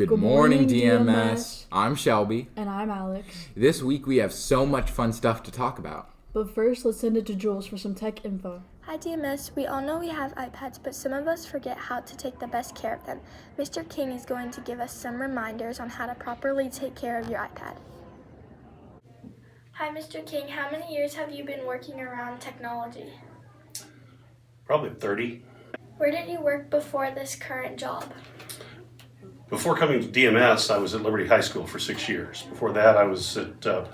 Good morning, DMS. I'm Shelby. And I'm Alex. This week we have so much fun stuff to talk about. But first, let's send it to Jules for some tech info. Hi DMS, we all know we have iPads, but some of us forget how to take the best care of them. Mr. King is going to give us some reminders on how to properly take care of your iPad. Hi Mr. King, how many years have you been working around technology? Probably 30. Where did you work before this current job? Before coming to DMS, I was at Liberty High School for 6 years. Before that, I was at De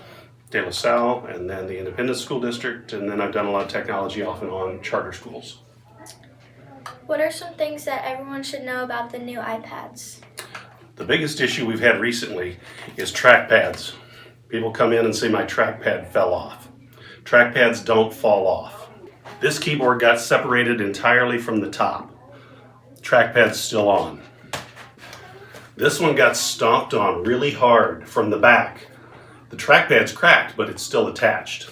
La Salle and then the Independent School District, and then I've done a lot of technology off and on charter schools. What are some things that everyone should know about the new iPads? The biggest issue we've had recently is trackpads. People come in and say my trackpad fell off. Trackpads don't fall off. This keyboard got separated entirely from the top. Trackpad's still on. This one got stomped on really hard from the back. The trackpad's cracked, but it's still attached.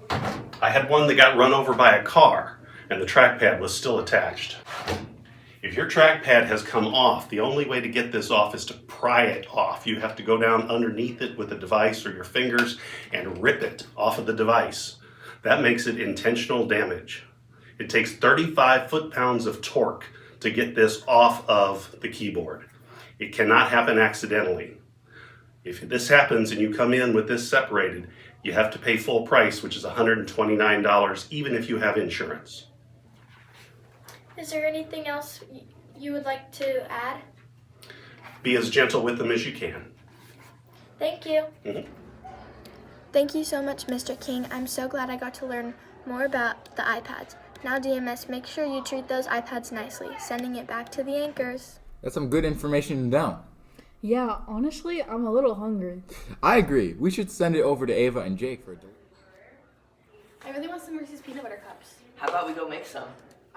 I had one that got run over by a car, and the trackpad was still attached. If your trackpad has come off, the only way to get this off is to pry it off. You have to go down underneath it with a device or your fingers and rip it off of the device. That makes it intentional damage. It takes 35 foot-pounds of torque to get this off of the keyboard. It cannot happen accidentally. If this happens and you come in with this separated, you have to pay full price, which is $129, even if you have insurance. Is there anything else you would like to add? Be as gentle with them as you can. Thank you. Mm-hmm. Thank you so much, Mr. King. I'm so glad I got to learn more about the iPads. Now, DMS, make sure you treat those iPads nicely, sending it back to the anchors. That's some good information to know. Yeah, honestly, I'm a little hungry. I agree. We should send it over to Ava and Jake for a delivery. I really want some Reese's peanut butter cups. How about we go make some?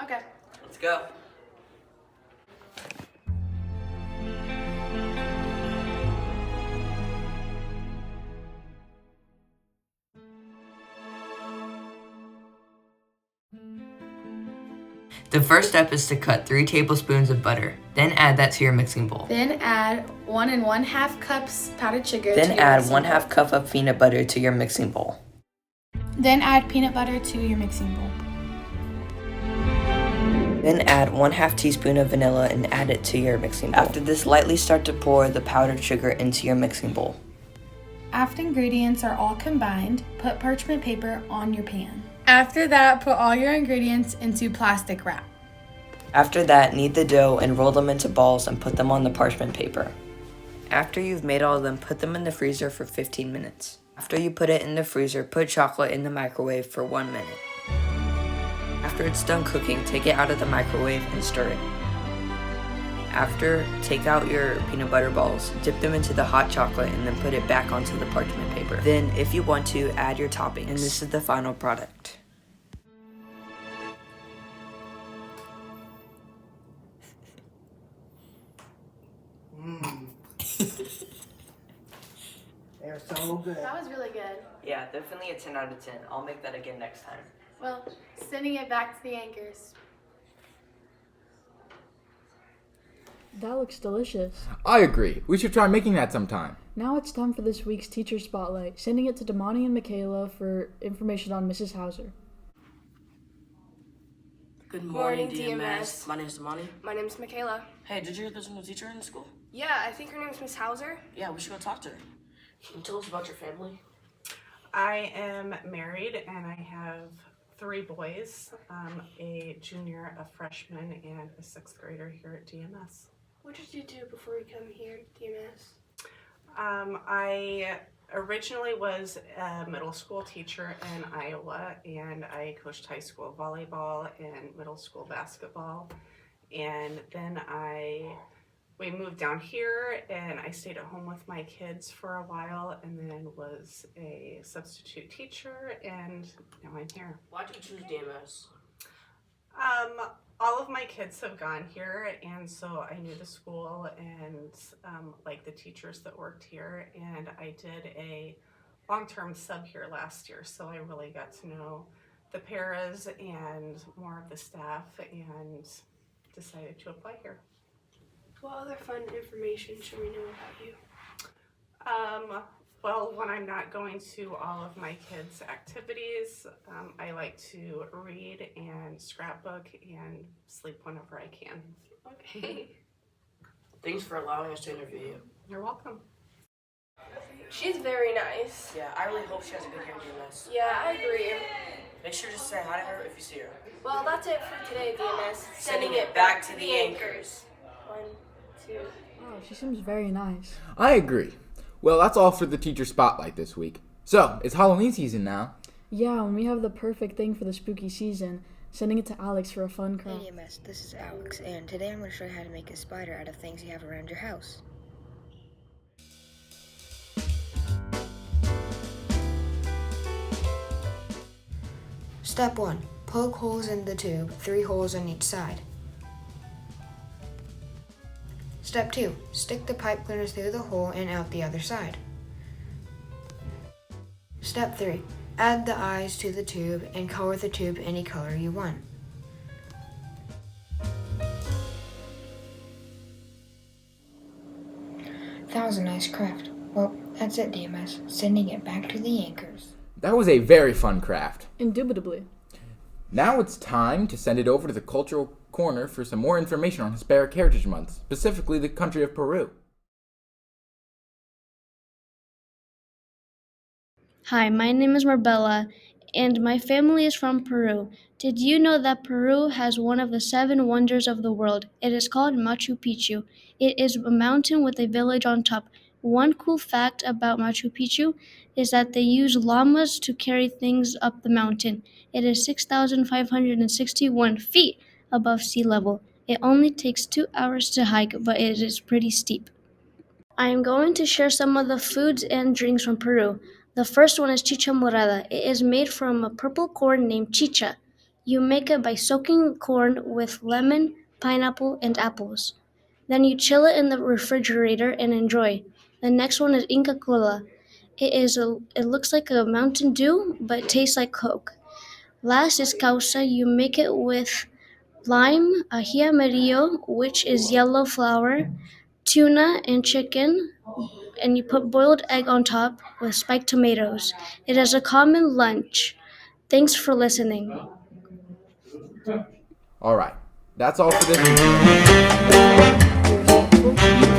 Okay. Let's go. The first step is to cut 3 tablespoons of butter. Then add that to your mixing bowl. Then add 1 1/2 cups powdered sugar. Then to your add mixing 1/2 bowl. cup of peanut butter to your mixing bowl. Then add peanut butter to your mixing bowl. Then add 1/2 teaspoon of vanilla and add it to your mixing bowl. After this, lightly start to pour the powdered sugar into your mixing bowl. After ingredients are all combined, put parchment paper on your pan. After that, put all your ingredients into plastic wrap. After that, knead the dough and roll them into balls and put them on the parchment paper. After you've made all of them, put them in the freezer for 15 minutes. After you put it in the freezer, put chocolate in the microwave for 1 minute. After it's done cooking, take it out of the microwave and stir it. After, take out your peanut butter balls, dip them into the hot chocolate, and then put it back onto the parchment paper. Then, if you want to, add your toppings. And this is the final product. They're so good. That was really good. Yeah, definitely a 10 out of 10. I'll make that again next time. Well, sending it back to the anchors. That looks delicious. I agree. We should try making that sometime. Now it's time for this week's Teacher Spotlight, sending it to Damani and Michaela for information on Mrs. Hauser. Good morning, Morning, DMS. My name's Damani. My name's Michaela. Hey, did you hear there's a new teacher in the school? Yeah, I think her name's Miss Hauser. Yeah, we should go talk to her. Can you tell us about your family? I am married and I have 3 boys, a junior, a freshman, and a 6th grader here at DMS. What did you do before you come here to DMS? I originally was a middle school teacher in Iowa, and I coached high school volleyball and middle school basketball. And then we moved down here and I stayed at home with my kids for a while and then was a substitute teacher, and now I'm here. Why did you choose DMS? All of my kids have gone here, and so I knew the school and like the teachers that worked here, and I did a long-term sub here last year, so I really got to know the paras and more of the staff and decided to apply here. What other fun information should we know about you? Well, when I'm not going to all of my kids' activities, I like to read and scrapbook and sleep whenever I can. Okay. Thanks for allowing us to interview you. You're welcome. She's very nice. Yeah, I really hope she has a good year doing this. Yeah, I agree. Make sure to say hi to her if you see her. Well, that's it for today, DMS. Sending it back to the anchors. 1, 2. Wow, she seems very nice. I agree. Well, that's all for the teacher spotlight this week. So, it's Halloween season now. Yeah, and we have the perfect thing for the spooky season. Sending it to Alex for a fun craft. Hey DMS, this is Alex, and today I'm going to show you how to make a spider out of things you have around your house. Step 1. Poke holes in the tube, 3 holes on each side. Step 2. Stick the pipe cleaners through the hole and out the other side. Step 3. Add the eyes to the tube and color the tube any color you want. That was a nice craft. Well, that's it, DMS. Sending it back to the anchors. That was a very fun craft. Indubitably. Now it's time to send it over to the Cultural Corner for some more information on Hispanic Heritage Month, specifically the country of Peru. Hi, my name is Marbella, and my family is from Peru. Did you know that Peru has one of the 7 wonders of the world? It is called Machu Picchu. It is a mountain with a village on top. One cool fact about Machu Picchu is that they use llamas to carry things up the mountain. It is 6,561 feet above sea level. It only takes 2 hours to hike, but it is pretty steep. I am going to share some of the foods and drinks from Peru. The first one is chicha morada. It is made from a purple corn named chicha. You make it by soaking corn with lemon, pineapple, and apples. Then you chill it in the refrigerator and enjoy. The next one is Inca Cola. It looks like a Mountain Dew, but tastes like Coke. Last is causa. You make it with lime, ají amarillo, which is yellow flour, tuna, and chicken, and you put boiled egg on top with spiked tomatoes. It is a common lunch. Thanks for listening. All right, that's all for this week.